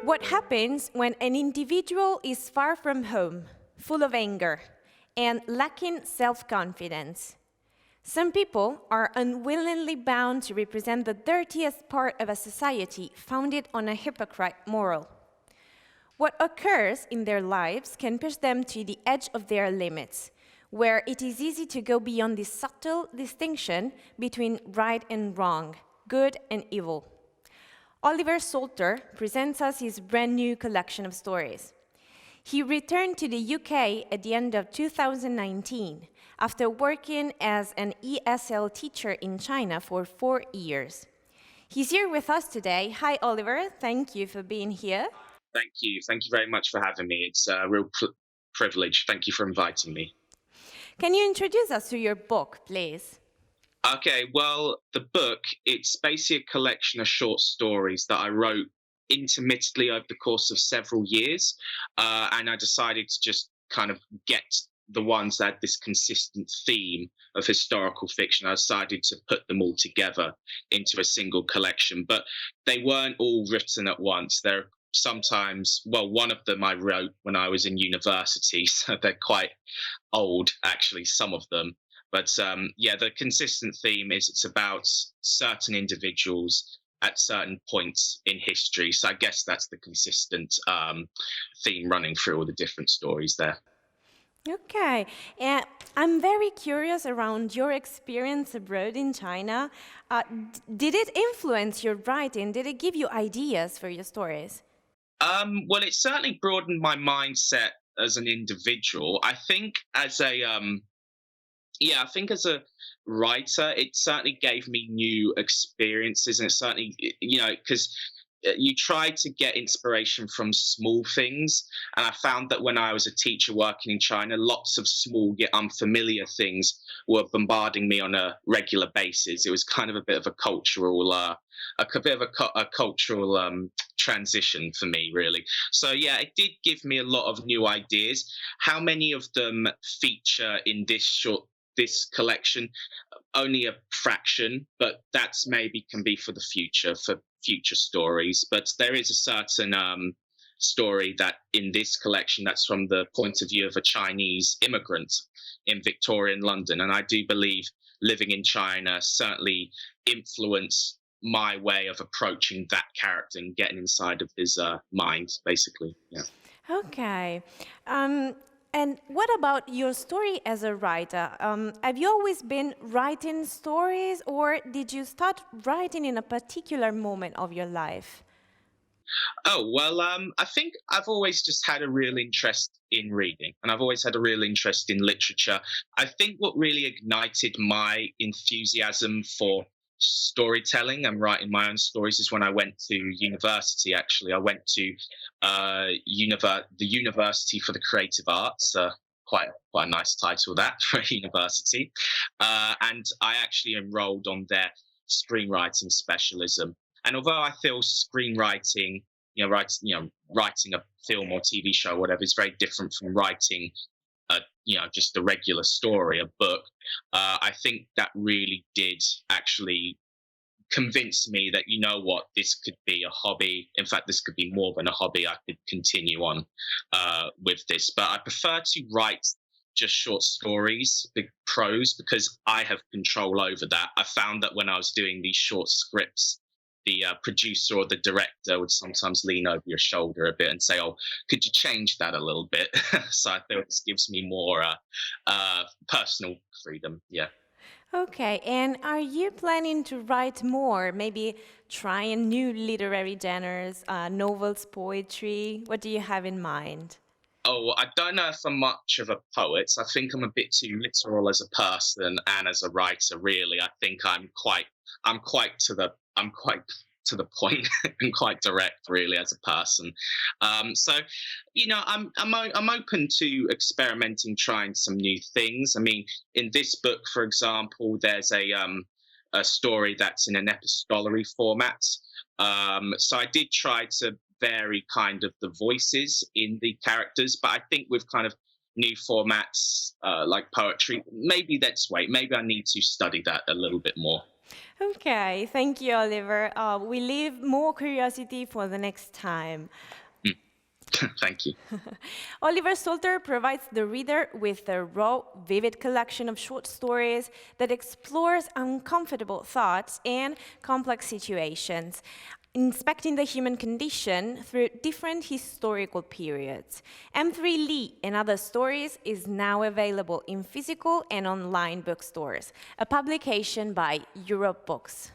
What happens when an individual is far from home, full of anger, and lacking self-confidence? Some people are unwillingly bound to represent the dirtiest part of a society founded on a hypocrite moral. What occurs in their lives can push them to the edge of their limits, where it is easy to go beyond the subtle distinction between right and wrong, good and evil. Oliver Salter presents us his brand new collection of stories. He returned to the UK at the end of 2019 after working as an ESL teacher in China for 4 years. He's here with us today. Hi, Oliver. Thank you for being here. Thank you. Thank you very much for having me. It's a real privilege. Thank you for inviting me. Can you introduce us to your book, please? Okay, well, the book, it's basically a collection of short stories that I wrote intermittently over the course of several years. And I decided to just kind of get the ones that had this consistent theme of historical fiction. I decided to put them all together into a single collection, but they weren't all written at once. They're sometimes, well, one of them I wrote when I was in university, so they're quite old, actually, some of them. But yeah, the consistent theme is it's about certain individuals at certain points in history. So I guess that's the consistent theme running through all the different stories there. Okay, and I'm very curious around your experience abroad in China. Did it influence your writing? Did it give you ideas for your stories? Well, it certainly broadened my mindset as an individual. I think as a yeah, I think as a writer, it certainly gave me new experiences, and it certainly, because you try to get inspiration from small things. And I found that when I was a teacher working in China, lots of small yet unfamiliar things were bombarding me on a regular basis. It was kind of a bit of a cultural, a cultural transition for me, really. So yeah, it did give me a lot of new ideas. How many of them feature in this collection? Only a fraction, but that's maybe can be for the future, for future stories. But there is a certain story that in this collection that's from the point of view of a Chinese immigrant in Victorian London. And I do believe living in China certainly influenced my way of approaching that character and getting inside of his mind, basically. Yeah. Okay. And what about your story as a writer? Have you always been writing stories, or did you start writing in a particular moment of your life? Oh, well, I think I've always just had a real interest in reading, and I've always had a real interest in literature. I think what really ignited my enthusiasm for storytelling and writing my own stories is when I went to university, actually. I went to the University for the Creative Arts. Quite a nice title, that, for a university. And I actually enrolled on their screenwriting specialism. And although I feel screenwriting, writing a film or TV show, or whatever, is very different from writing just a regular story, a book. I think that really did actually convince me that, you know what, this could be a hobby. In fact, this could be more than a hobby. I could continue on with this, but I prefer to write just short stories, big prose, because I have control over that. I found that when I was doing these short scripts, the producer or the director would sometimes lean over your shoulder a bit and say, "Oh, could you change that a little bit?" So I feel this gives me more personal freedom. Yeah. Okay, and are you planning to write more? Maybe trying new literary genres, novels, poetry? What do you have in mind? Oh, I don't know if I'm much of a poet. I think I'm a bit too literal as a person and as a writer. Really, I think I'm quite to the point and quite direct, really, as a person. So, I'm open to experimenting, trying some new things. I mean, in this book, for example, there's a story that's in an epistolary format. So I did try to vary kind of the voices in the characters, but I think with kind of new formats like poetry, maybe let's wait. Maybe I need to study that a little bit more. Okay, thank you, Oliver. We leave more curiosity for the next time. Thank you. Oliver Salter provides the reader with a raw, vivid collection of short stories that explores uncomfortable thoughts and complex situations, inspecting the human condition through different historical periods. M3 Lee and Other Stories is now available in physical and online bookstores, a publication by Europe Books.